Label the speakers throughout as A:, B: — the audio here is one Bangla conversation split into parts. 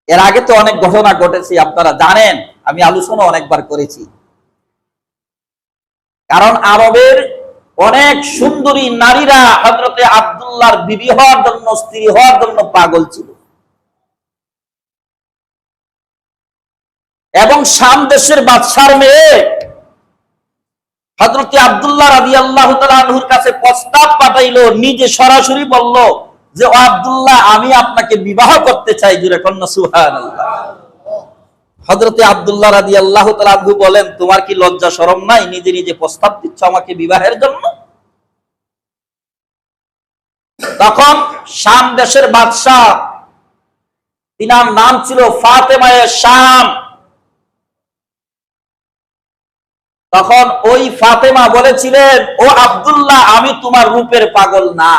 A: এর আগে তো অনেক ঘটনা ঘটেছে, আপনারা জানেন, আমি আলোচনা অনেকবার করেছি। কারণ আরবের অনেক সুন্দরী নারীরা হযরতে আব্দুল্লাহর বিবি হওয়ার জন্য, স্ত্রী হওয়ার জন্য পাগল ছিল। এবং শাম দেশের বাদশার মেয়ে হযরতে আব্দুল্লাহ রাদিয়াল্লাহু তাআলা আনহুর কাছে প্রস্তাব পাঠাইলো, নিজে সরাসরি বলল যে ও আব্দুল্লাহ, আমি আপনাকে বিবাহ করতে চাই। জোরে কন্না সুবহানাল্লাহ। হযরতে আব্দুল্লাহ রাদিয়াল্লাহু তাআলা আনহু বলেন, তোমার কি লজ্জা শরম নাই? নিজে নিজে প্রস্তাব দিচ্ছ আমাকে বিবাহের জন্য। তখন শাম দেশের বাদশা, তিনার নাম ছিল ফাতেমায়ে শাম। তখন ওই ফাতেমা বলেছিলেন, ও আব্দুল্লাহ, আমি তোমার রূপের পাগল না।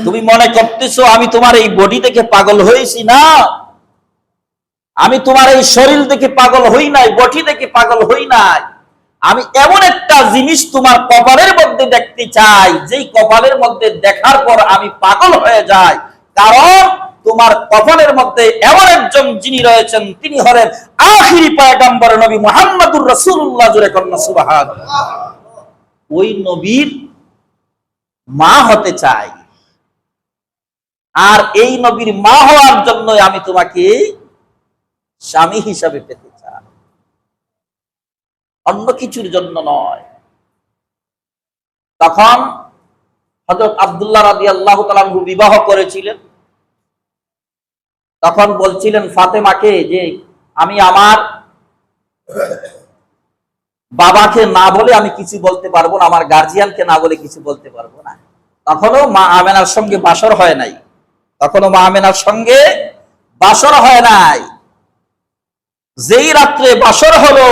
A: তুমি মনে করতেছো আমি তোমার এই বডি দেখে পাগল হয়েছি? না, আমি তোমার এই শরীর দেখে পাগল হই নাই, বডি দেখে পাগল হই নাই। আমি এমন একটা জিনিস তোমার কপালের মধ্যে দেখতে চাই, যেই কপালের মধ্যে দেখার পর আমি পাগল হয়ে যাই। কারণ তোমার কপালের মধ্যে এমন একজন যিনি রয়েছেন, তিনি হলেন আখিরি পয়গম্বর নবী মুহাম্মদুর রাসূলুল্লাহ। জোরে কন্না সুবহানাল্লাহ। ওই নবীর মা হতে চাই, আর এই নবীর মা হওয়ার জন্য আমি তোমাকে স্বামী হিসাবে পেতে চাই, অন্য কিছুর জন্য নয়। তখন হযরত আব্দুল্লাহ রাদিয়াল্লাহু তাআলা আনহু বিবাহ করেছিলেন। তখন বলছিলেন ফাতেমাকে যে আমি আমার বাবাকে না বলে আমি কিছু বলতে পারবো না, আমার গার্জিয়ানকে না বলে কিছু বলতে পারবো না। তখনও মা আমেনার সঙ্গে বাসর হয় নাই, তখনও মা আমেনার সঙ্গে বাসর হয় নাই। যেই রাত্রে বাসর হলো,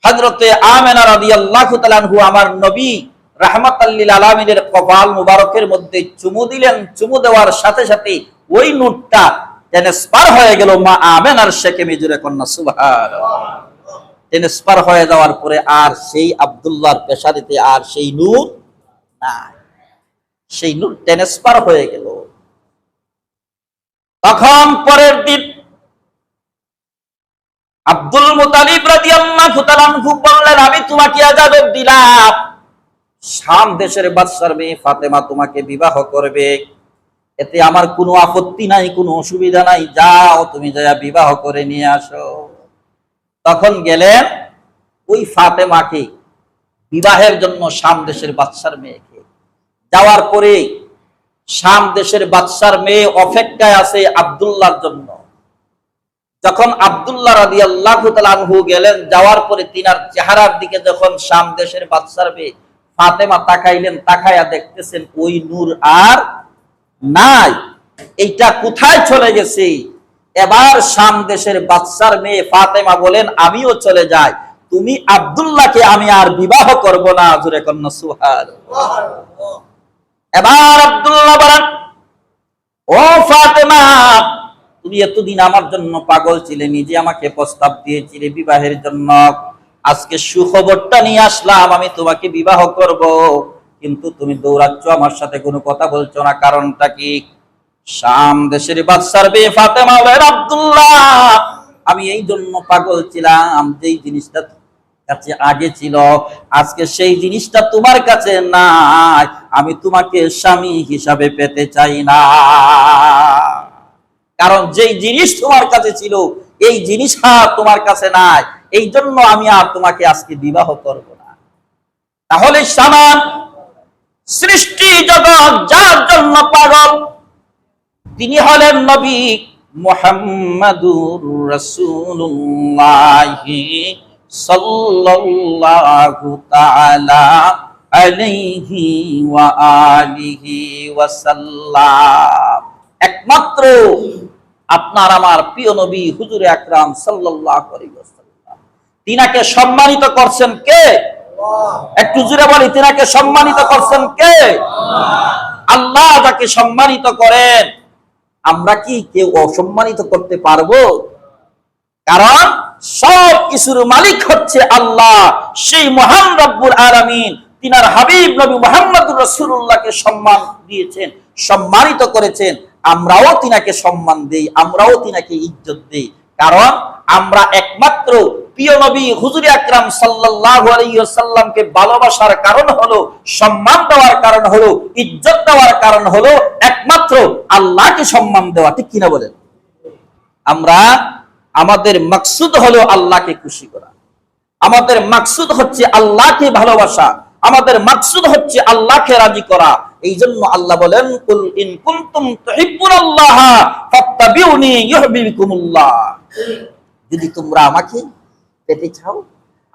A: হযরতে আমেনা রাদিয়াল্লাহু তাআলা আনহু আমার নবী রাহমাতাল লিল আলামিনের কপাল মুবারকের মধ্যে চুমু দিলেন। চুমু দেওয়ার সাথে সাথে ওই নূরটা ট্রান্সফার হয়ে গেল মা আমেনার শেকেমে। জোরে কন্না সুবহানাল্লাহ। ট্রান্সফার হয়ে যাওয়ার পরে আর সেই আব্দুল্লাহর পেশারিতে আর সেই নূর নাই, সেই নূর ট্রান্সফার হয়ে গেল। তখন পরের দিন আব্দুল মুতালিব রাদিয়াল্লাহু তাআলা আনহু বললেন, আমি তোমাকে ইজাজত দিলাম, শাম দেশের বাদশার মেয়ে ফাতেমা তোমাকে বিবাহ করবে, এতে আমার কোনো আপত্তি নাই, কোনো অসুবিধা নাই, যাও তুমি যা বিবাহ করে নিয়ে আসো। তখন গেলেন ওই ফাতেমাকে বিবাহের জন্য শাম দেশের বাদশার মেয়েকে। যাওয়ার পরে শাম দেশের বাদশার মেয়ে অপেক্ষায় আছে আব্দুল্লাহর জন্য। যখন আব্দুল্লাহ রাদিয়াল্লাহু তাআলা আনহু গেলেন, যাওয়ার পরে তিনার চেহারার দিকে যখন শাম দেশের বাদশার মেয়ে ফাতেমা তাকাইলেন, তাকায়া দেখতেছেন ওই নূর আর নাই, এইটা কোথায় চলে গেছে। এবার শাম দেশের বাদশার মেয়ে ফাতেমা বলেন, আমিও চলে যাই, তুমি আব্দুল্লাহকে আমি আর বিবাহ করব না। জোরে কন্না সুবহানাল্লাহ। এবার আব্দুল্লাহ বলেন, ও ফাতেমা, তুমি এতদিন আমার জন্য পাগল ছিলে, নিজে আমাকে প্রস্তাব দিয়েছিলে বিবাহের জন্য, আজকে সুখবরটা নিয়ে আসলাম, আমি তোমাকে বিবাহ করব, কিন্তু তুমি দৌড়াচ্ছ, আমার সাথে কোনো কথা বলছো না, কারণটা কি? শাম দেশের বাদশার মেয়ে ফাতেমা বলেন, আব্দুল্লাহ, আমি এই জন্য পাগল ছিলাম, যেই জিনিসটা কাছে আগে ছিল, আজকে সেই জিনিসটা তোমার কাছে নাই, আমি তোমাকে স্বামী হিসাবে পেতে চাই না। কারণ যেই জিনিস তোমার কাছে ছিল, এই জিনিস আর তোমার কাছে নাই, এই জন্য আমি আর তোমাকে আজকে বিবাহ করব না। তাহলে সামান সৃষ্টি জগৎ যার জন্য পাগল, তিনি হলেন নবী মুহাম্মাদুর রাসূলুল্লাহ সাল্লাল্লাহু তাআলা আলাইহি ওয়া আলিহি ওয়াসাল্লাম। একমাত্র আপনার আমার প্রিয় নবী হুজুরে আকরাম সাল্লাল্লাহু আলাইহি ওয়াসাল্লাম, তিনাকে সম্মানিত করছেন কে? একটু জোরে বলি, তিনাকে সম্মানিত করছেন কে? আল্লাহ যাকে সম্মানিত করেন, আমরা কি কেউ অসম্মানিত করতে পারবো? কারণ সব কিছুর মালিক হচ্ছে আল্লাহ, সেই মহান রব্বুল আলামিন তিনার হাবিব নবী মুহাম্মদুর রাসূলুল্লাহকে সম্মান দিয়েছেন, সম্মানিত করেছেন। আমরাও তিনাকে সম্মান দেই, আমরাও তিনাকে ইজ্জত দেই। কারণ আমরা একমাত্র প্রিয় নবী হুজুর আকরাম সাল্লাল্লাহু আলাইহি ওয়াসাল্লামকে ভালোবাসার কারণ হলো, সম্মান দেওয়ার কারণ হলো, ইজ্জত দেওয়ার কারণ হলো একমাত্র আল্লাহকে সম্মান দেওয়া। ঠিক কিনা বলেন? আমরা আমাদের মাকসুদ হলো আল্লাহকে খুশি করা, আমাদের মাকসুদ হচ্ছে আল্লাহকে ভালোবাসা, আমাদের মাকসুদ হচ্ছে আল্লাহকে রাজি করা। এই জন্য আল্লাহ বলেন, কুল ইন কুনতুম তুহিব্বুনাল্লাহ ফাত্তাবিউনি ইউহিব্বুকুমুল্লাহ। যদি তোমরা আমাকে পেতে চাও,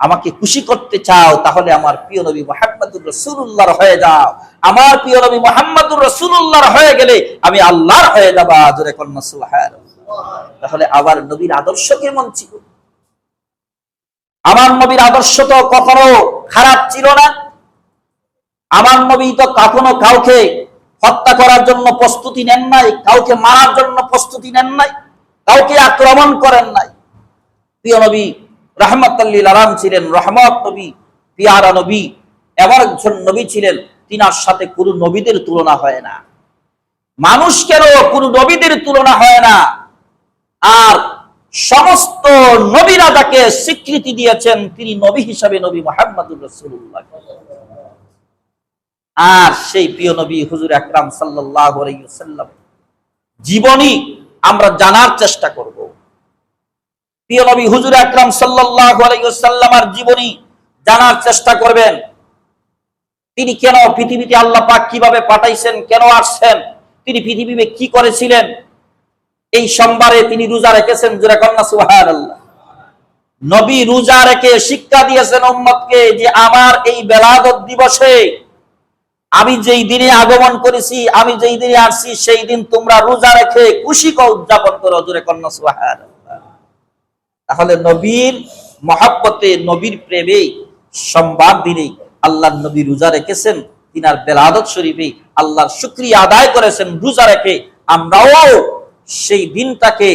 A: আমাকে খুশি করতে চাও, তাহলে আমার প্রিয় নবী মুহাম্মদুর রাসূলুল্লাহর হয়ে যাও। আমার প্রিয় নবী মুহাম্মদুর রাসূলুল্লাহর হয়ে গেলে আমি আল্লাহর হয়ে যাব। জোরে কন্না সুবহানাল্লাহ। তাহলে আবার নবীর আদর্শ কেমন ছিল? আমার নবীর আদর্শ তো কখনো খারাপ ছিল না। আমার নবী তো কখনো কাউকে হত্যা করার জন্য প্রস্তুতি নেন নাই, কাউকে মারার জন্য প্রস্তুতি নেন নাই, কাউকে আক্রমণ করেন নাই। প্রিয় নবী রাহমাতাল লিল আলামিন ছিলেন, রহমত নবী, পিয়ারা নবী, এমন একজন নবী ছিলেন তিনার সাথে কোন নবীদের তুলনা হয় না। মানুষ কেন কোন নবীদের তুলনা হয় না। আর সমস্ত নবীরা যাকে স্বীকৃতি দিয়েছেন তিনি নবী হিসাবে নবী মুহাম্মদুর রাসূলুল্লাহ। আর সেই প্রিয় নবী হুজুর আকরাম সাল্লাল্লাহু আলাইহি ওয়াসাল্লাম জীবনী আমরা জানার চেষ্টা করব। প্রিয় নবী হুজুর আকরাম সাল্লাল্লাহু আলাইহি ওয়াসাল্লামের জীবনী জানার চেষ্টা করবেন। তিনি কেন পৃথিবীতে আল্লাহ পাক কিভাবে পাঠাইছেন, কেন আসছেন, তিনি পৃথিবীতে কি করেছিলেন। এই সোমবারে তিনি রোজা রেখেছেন, জোরে কন্না সুবহানাল্লাহ। নবী রোজা রেখে শিক্ষা দিয়েছেন উম্মতকে যে আমার এই বেলাদত দিবসে আমি যেই দিনে আগমন করেছি, আমি যেই দিনে আসছি, সেই দিন তোমরা রোজা রেখে খুশি উদযাপন করো। জোরে কন্না সুবহানাল্লাহ। তাহলে নবীর মহব্বতে, নবীর প্রেমে সোমবার দিনে আল্লাহর নবী রোজা রেখেছেন, তিনার বেলাদত শরীফে আল্লাহর শুকরিয়া আদায় করেছেন রোজা রেখে। আমরাও সেই দিনটাকে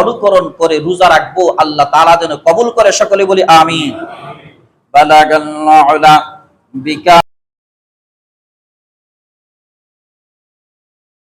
A: অনুকরণ করে রোজা রাখবো। আল্লাহ তাআলা যেন কবুল করে। সকলে বলি আমিন। বালাগাল্লাহু বিকা